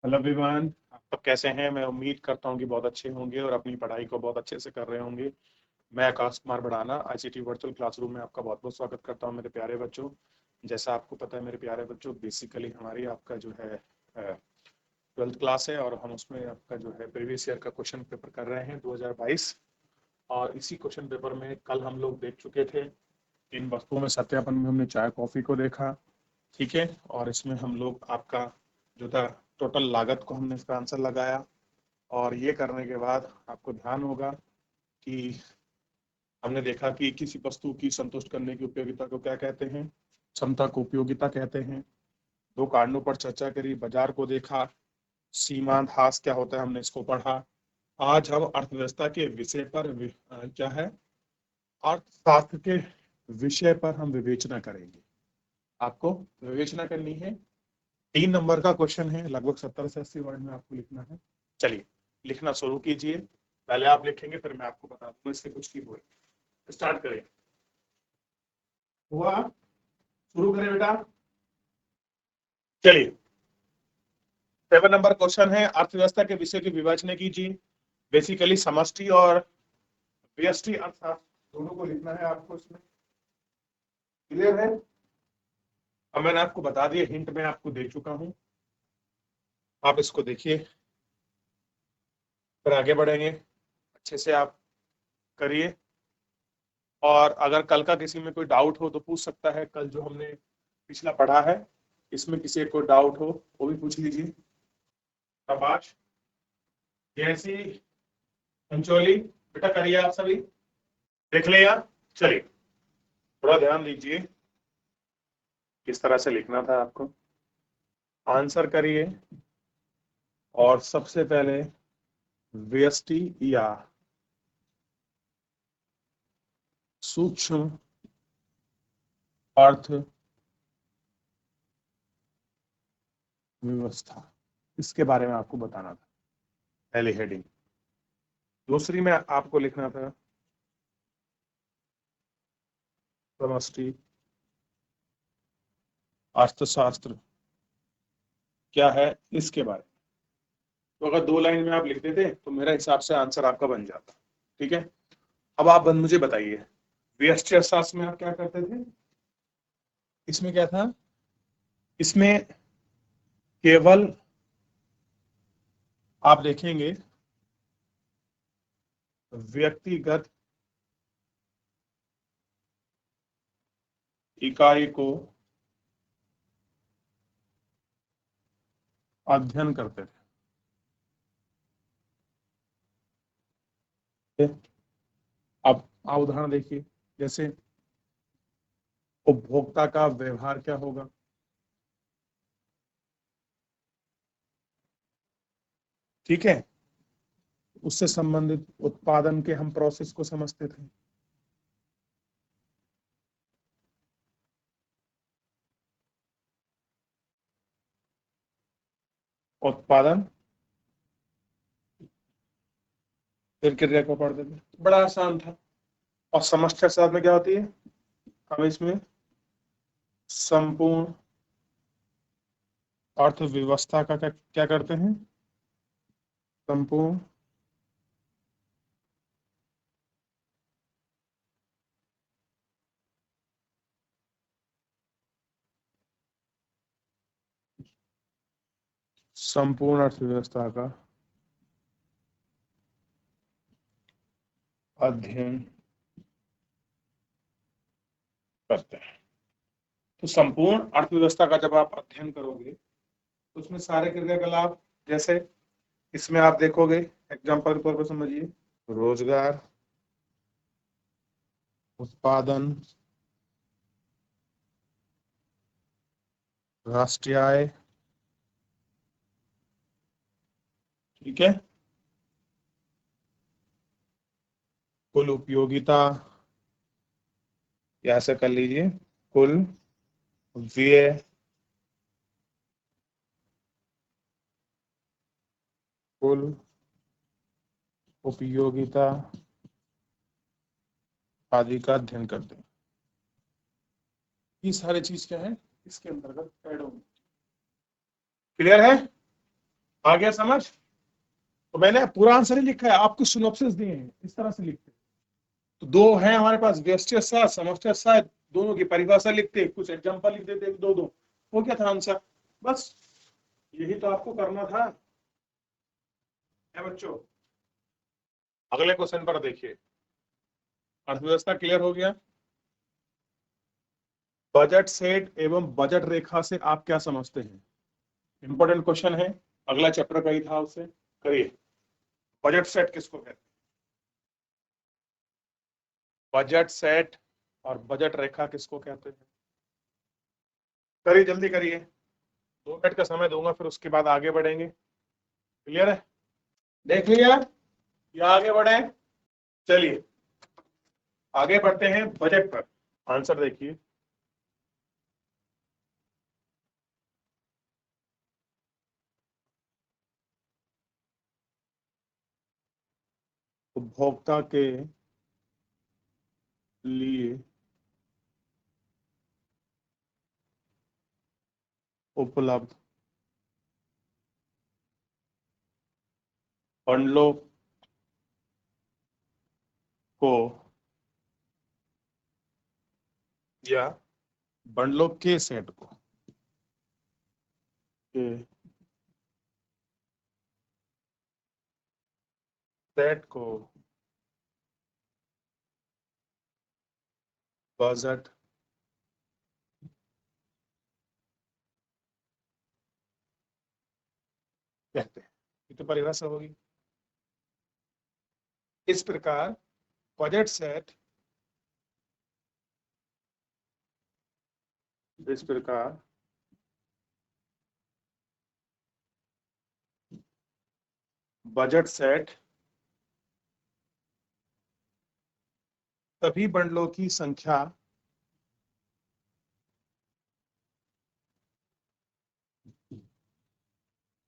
Hello everyone, आप सब कैसे हैं। मैं उम्मीद करता हूं कि बहुत अच्छे होंगे और अपनी पढ़ाई को बहुत अच्छे से कर रहे होंगे। मैं आकाश कुमार बढ़ाना आईसीटी वर्चुअल क्लासरूम में आपका बहुत बहुत स्वागत करता हूं मेरे प्यारे बच्चों। जैसा आपको पता है मेरे प्यारे बच्चों, बेसिकली हमारी आपका जो है 12th क्लास है और हम उसमें आपका जो है प्रीवियस ईयर का क्वेश्चन पेपर कर रहे हैं 2022। और इसी क्वेश्चन पेपर में कल हम लोग देख चुके थे। इन वस्तुओं में सत्यापन में हमने चाय कॉफ़ी को देखा, ठीक है। और इसमें हम लोग आपका जो था टोटल लागत को हमने इसका आंसर लगाया। और ये करने के बाद आपको ध्यान होगा कि हमने देखा कि किसी वस्तु की संतुष्ट करने की उपयोगिता को क्या कहते हैं, क्षमता को उपयोगिता कहते हैं। दो कारणों पर चर्चा करी, बाजार को देखा, सीमांत ह्रास क्या होता है हमने इसको पढ़ा। आज हम अर्थव्यवस्था के विषय पर क्या है, अर्थशास्त्र के विषय पर हम विवेचना करेंगे। आपको विवेचना करनी है। 3 नंबर का क्वेश्चन है, लगभग 70 से 80 वर्ड में आपको लिखना है। चलिए लिखना शुरू कीजिए। पहले आप लिखेंगे फिर मैं आपको बता दूंगा इससे कुछ की हुए। स्टार्ट करें। हुआ, शुरू करें बेटा। चलिए 7 नंबर क्वेश्चन है, अर्थव्यवस्था के विषय की विवेचना कीजिए। बेसिकली समष्टि और व्यष्टि अर्थशास्त्र दोनों को लिखना है आपको इसमें। क्लियर है। अब मैंने आपको बता दिया, हिंट मैं आपको दे चुका हूं। आप इसको देखिए फिर आगे बढ़ेंगे। अच्छे से आप करिए। और अगर कल का किसी में कोई डाउट हो तो पूछ सकता है। कल जो हमने पिछला पढ़ा है इसमें किसी को डाउट हो वो भी पूछ लीजिए। शाबाश। जैसी पंचोली बेटा, करिए आप सभी। देख लिया। चलिए थोड़ा ध्यान दीजिए किस तरह से लिखना था आपको। आंसर करिए और सबसे पहले व्यष्टि या सूक्ष्म अर्थ व्यवस्था, इसके बारे में आपको बताना था, पहली हेडिंग। दूसरी में आपको लिखना था समष्टि अर्थशास्त्र क्या है इसके बारे में। तो अगर 2 लाइन में आप लिख देते तो मेरा हिसाब से आंसर आपका बन जाता। ठीक है। अब आप मुझे बताइए, व्यष्टि अर्थशास्त्र में आप क्या करते थे। इसमें क्या था, इसमें केवल आप देखेंगे व्यक्तिगत इकाई को अध्ययन करते थे। अब आप उदाहरण देखिए, जैसे उपभोक्ता का व्यवहार क्या होगा, ठीक है। उससे संबंधित उत्पादन के हम प्रोसेस को समझते थे। उत्पादन फिर क्रिया को पढ़ते थे, बड़ा आसान था। और समस्या साथ में क्या होती है, हम इसमें संपूर्ण अर्थव्यवस्था का क्या, क्या करते हैं, संपूर्ण संपूर्ण अर्थव्यवस्था का अध्ययन करते हैं। तो संपूर्ण अर्थव्यवस्था का जब आप अध्ययन करोगे तो उसमें सारे क्रियाकलाप, जैसे इसमें आप देखोगे, एग्जांपल के तौर पर समझिए, रोजगार, उत्पादन, राष्ट्रीय आय, ठीक है, कुल उपयोगिता, या ऐसे कर लीजिए कुल व्यय, कुल उपयोगिता आदि का अध्ययन करते हैं। ये सारी चीज क्या है, इसके अंतर्गत ऐड होंगे। क्लियर है। आ गया समझ? तो मैंने पूरा आंसर ही लिखा है, आपको सिनॉप्सिस दिए हैं, इस तरह से लिखते हैं। तो दो है हमारे पास, व्यष्टि साथ समष्टि साथ, दोनों की परिभाषा लिखते, कुछ एग्जांपल लिख देते, दो दो, वो क्या था आंसर। बस यही तो आपको करना था। है बच्चों, अगले क्वेश्चन पर देखिए। अर्थव्यवस्था क्लियर हो गया। बजट सेट एवं बजट रेखा से आप क्या समझते हैं? इंपॉर्टेंट क्वेश्चन है, अगला चैप्टर का ही था, उससे करिए। बजट सेट किसको कहते हैं? बजट सेट और बजट रेखा किसको कहते हैं? करिए, जल्दी करिए, 2 मिनट का समय दूंगा, फिर उसके बाद आगे बढ़ेंगे। क्लियर है? देख लिया या आगे बढ़े? चलिए आगे बढ़ते हैं बजट पर। आंसर देखिए। उपभोक्ता के लिए उपलब्ध बंडलों को या बंडलों के सेट को, के सेट को बजट कहते हैं। ये तो परिभाषा होगी। इस प्रकार बजट सेट, इस प्रकार बजट सेट सभी बंडलों की संख्या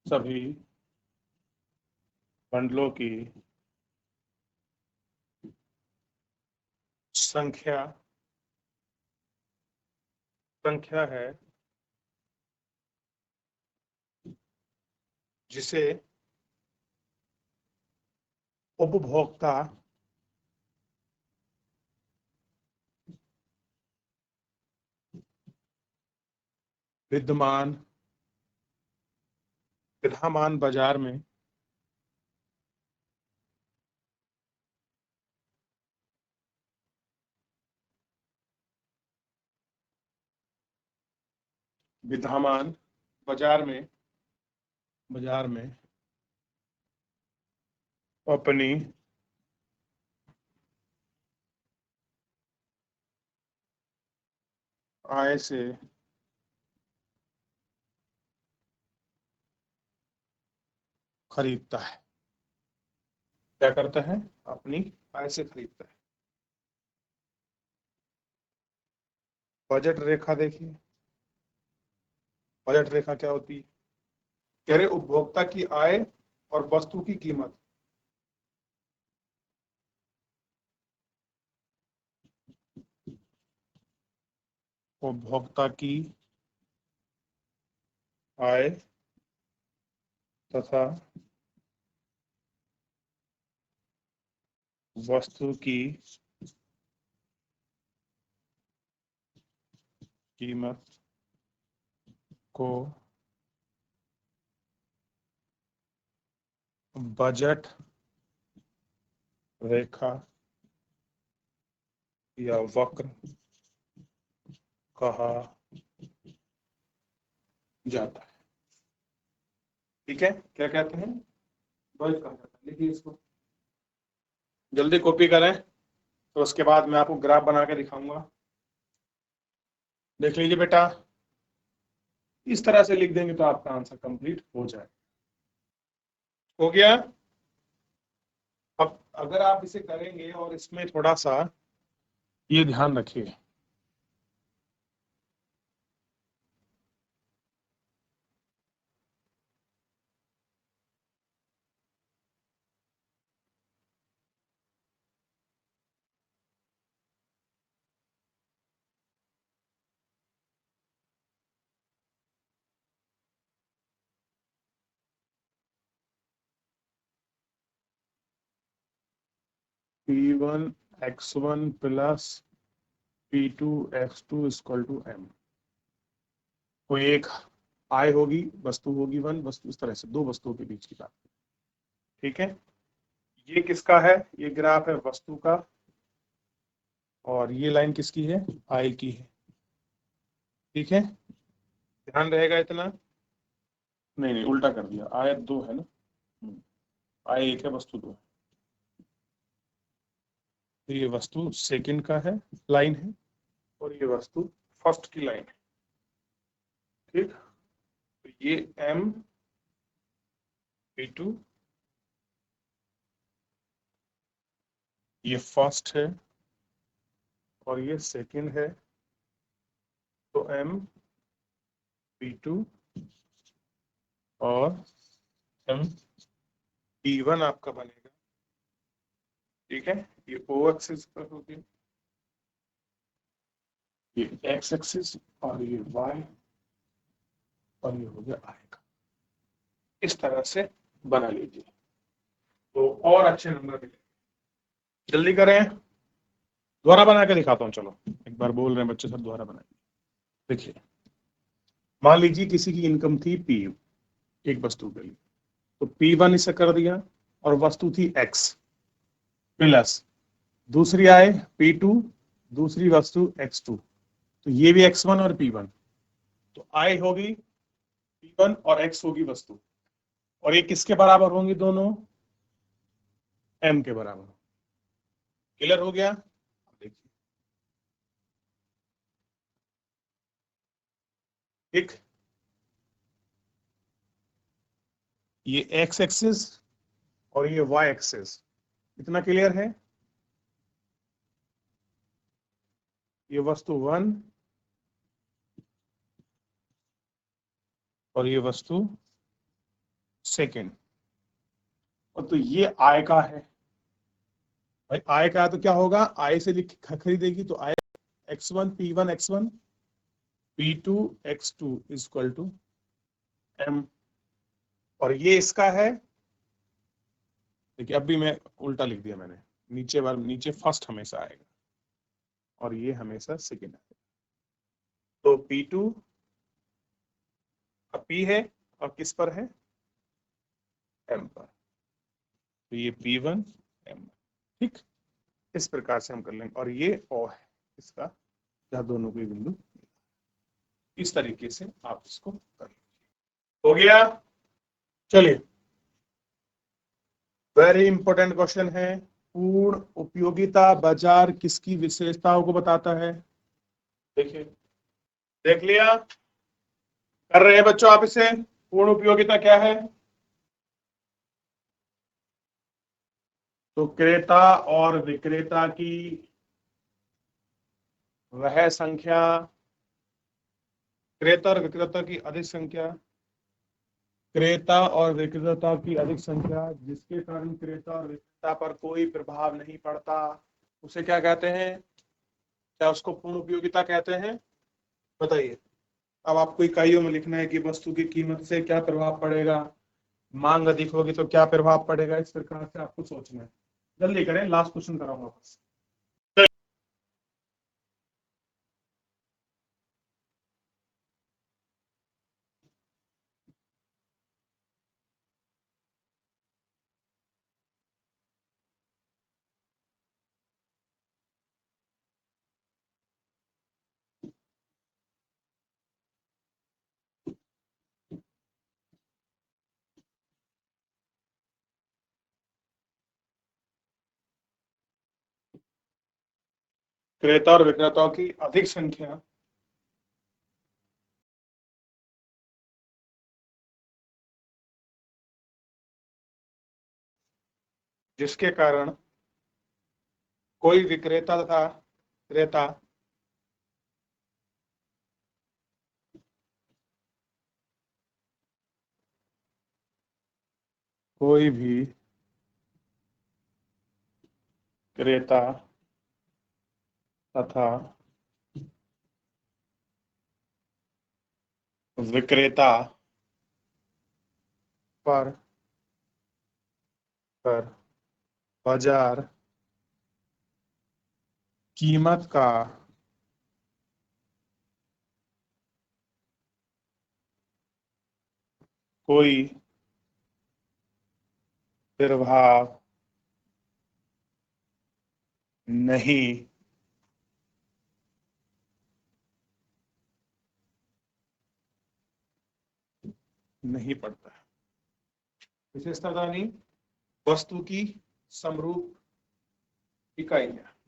सभी बंडलों की संख्या संख्या है जिसे उपभोक्ता विद्यमान विद्यमान बाजार में विद्यमान बाजार में अपनी आय से खरीदता है। क्या करता है? अपनी आय से खरीदता है। बजट रेखा देखिए, बजट रेखा क्या होती है? कह रहे उपभोक्ता की आय और वस्तु की कीमत, उपभोक्ता की आय तथा वस्तु की कीमत को बजट रेखा या वक्र कहा जाता है। ठीक है, क्या कहते हैं? वही कहा जाता है। लिखिए इसको, जल्दी कॉपी करें, तो उसके बाद मैं आपको ग्राफ बना के दिखाऊंगा। देख लीजिए बेटा, इस तरह से लिख देंगे तो आपका आंसर कंप्लीट हो जाए। हो गया? अब अगर आप इसे करेंगे और इसमें थोड़ा सा ये ध्यान रखिए, P1 x1 plus P2 x2 equal to m। कोई एक I होगी, वस्तु होगी वन, वस्तु इस तरह से दो वस्तुओं के बीच की बात। ठीक है, ये किसका है? ये ग्राफ है वस्तु का, और ये लाइन किसकी है? I की है। ठीक है, ध्यान रहेगा इतना। नहीं नहीं, उल्टा कर दिया, आयत दो है ना, I एक है, वस्तु दो है। तो ये वस्तु सेकंड का है, लाइन है, और ये वस्तु फर्स्ट की लाइन है। ठीक, तो ये M P2, ये फर्स्ट है और ये सेकंड है, तो M P2 और M P1 आपका बनेगा। ठीक है, ये O एक्सिस पर हो गया, ये X एक्सिस, और ये Y, और ये हो गया I का। इस तरह से बना लीजिए तो और अच्छे नंबर मिलेंगे। जल्दी करें, दोबारा बना के दिखाता हूँ। चलो, एक बार बोल रहे हैं बच्चे, सर दोबारा बनाइए। देखिए, मान लीजिए किसी की इनकम थी P एक वस्तु के लिए, तो P1 इसे कर दिया, और वस्तु थी X प्लस दूसरी आए P2, दूसरी वस्तु X2, तो ये भी X1 और P1, तो I होगी P1 और X होगी वस्तु, और ये किसके बराबर होंगी? दोनों M के बराबर। क्लियर हो गया? देखिए, ठीक, ये X एक्सिस और ये Y एक्सिस, इतना क्लियर है? ये वस्तु 1 और ये वस्तु सेकंड, और तो ये I का है। भाई I का है तो क्या होगा? I से खरीदेगी तो I X1 P1 X1 P2 X2 equal to M, और ये इसका है। देखिए, अब भी मैं उल्टा लिख दिया मैंने, नीचे फर्स्ट हमेशा आएगा और ये हमेशा सेकंड आएगा। तो P2 अब P है और किस पर है? M पर, तो ये P1 M। ठीक, इस प्रकार से हम कर लेंगे, और ये O है इसका, जहाँ दोनों के बिंदु, इस तरीके से आप इसको कर लीजिए। हो गया? चलिए, वेरी इंपॉर्टेंट क्वेश्चन है। पूर्ण उपयोगिता बाजार किसकी विशेषताओं को बताता है? देखिए, देख लिया? कर रहे हैं बच्चों आप इसे? पूर्ण उपयोगिता क्या है? तो क्रेता और विक्रेता की वह संख्या, क्रेता और विक्रेता की अधिक संख्या, क्रेता और विक्रेता की अधिक संख्या जिसके कारण क्रेता और विक्रेता पर कोई प्रभाव नहीं पड़ता, उसे क्या कहते हैं? क्या उसको पूर्ण उपयोगिता कहते हैं? बताइए। अब आपको इकाइयों में लिखना है कि वस्तु की कीमत से क्या प्रभाव पड़ेगा, मांग अधिक होगी तो क्या प्रभाव पड़ेगा, इस प्रकार से आपको सोचना है। जल्दी करें, लास्ट क्वेश्चन कराऊंगा बस। क्रेता और विक्रेताओं की अधिक संख्या जिसके कारण कोई विक्रेता तथा क्रेता कोई भी क्रेता तथा विक्रेता पर बाजार कीमत का कोई प्रभाव नहीं नहीं पड़ता है। विशेषता दानी वस्तु की समरूप इकाई है।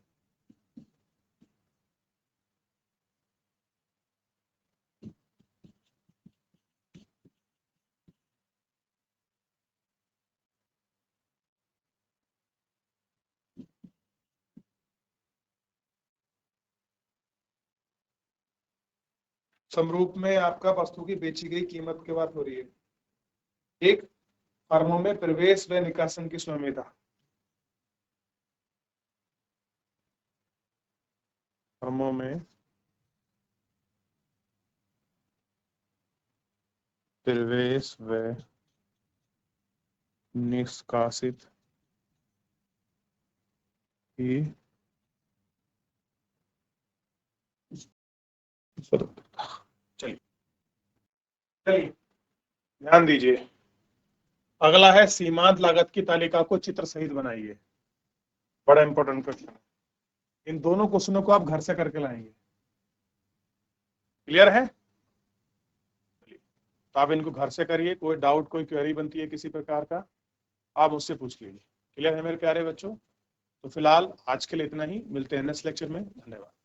समरूप में आपका वस्तु की बेची गई कीमत की बात हो रही है। एक, फर्मों में प्रवेश व निकासन की स्वाम्यता। फर्मों में प्रवेश व निष्कासित की स्वतंत्रता। चलिए चलिए ध्यान दीजिए। अगला है सीमांत लागत की तालिका को चित्र सहित बनाइए। बड़ा इंपॉर्टेंट क्वेश्चन है। इन दोनों क्वेश्चनों को आप घर से करके लाएंगे। क्लियर है? तो आप इनको घर से करिए। कोई डाउट, कोई क्वेरी बनती है किसी प्रकार का, आप मुझसे पूछ लीजिए। क्लियर है मेरे प्यारे बच्चों? तो फिलहाल आज के लिए इतना ही। मिलते हैं नेक्स्ट लेक्चर में। धन्यवाद।